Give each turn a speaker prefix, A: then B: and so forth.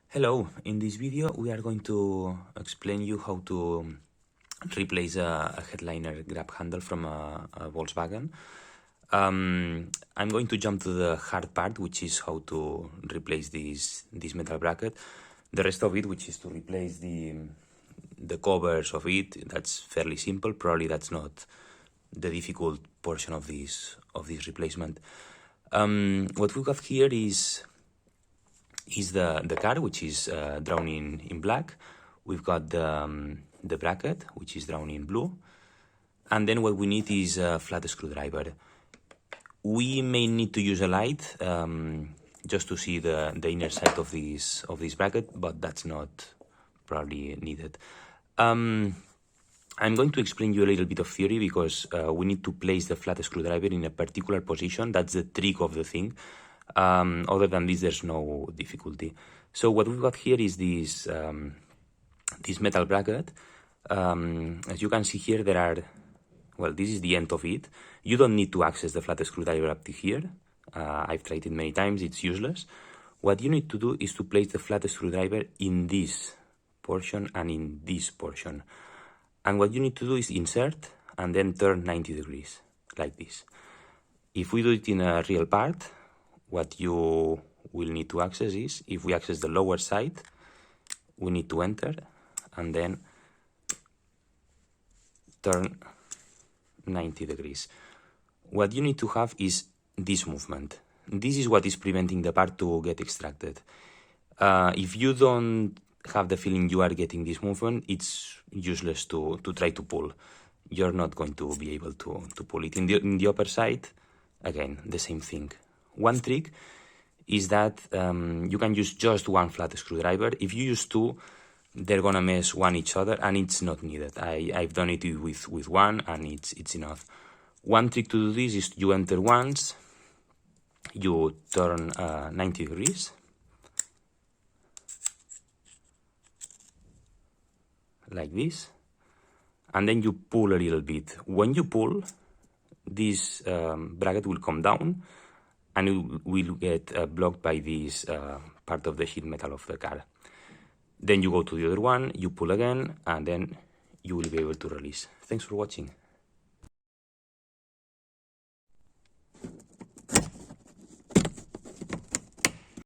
A: Hello, in this video we are going to explain you how to replace a headliner grab handle from a Volkswagen. I'm going to jump to the hard part, which is how to replace this metal bracket. The rest of it, which is to replace the covers of it, that's fairly simple. Probably that's not the difficult portion of this replacement. What we have here is the car, which is drawn in black. We've got the bracket, which is drawn in blue. And then what we need is a flat screwdriver. We may need to use a light just to see the inner side of this bracket, but that's not probably needed. I'm going to explain you a little bit of theory because we need to place the flat screwdriver in a particular position. That's the trick of the thing. Other than this, there's no difficulty. So what we've got here is this metal bracket. As you can see here, there are, well, this is the end of it. You don't need to access the flat screwdriver up to here. I've tried it many times, it's useless. What you need to do is to place the flat screwdriver in this portion and in this portion. And what you need to do is insert and then turn 90 degrees, like this. If we do it in a real part, what you will need to access is, if we access the lower side, we need to enter and then turn 90 degrees. What you need to have is this movement. This is what is preventing the part to get extracted. If you don't have the feeling you are getting this movement, it's useless to try to pull. You're not going to be able to pull it. In the upper side, again, the same thing. One trick is that you can use just one flat screwdriver. If you use two, they're gonna mess each other, and it's not needed. I've done it with one, and it's enough. One trick to do this is you enter once, you turn 90 degrees, like this, and then you pull a little bit. When you pull, this bracket will come down, and it will get blocked by this part of the sheet metal of the car. Then you go to the other one, you pull again, and then you will be able to release. Thanks for watching.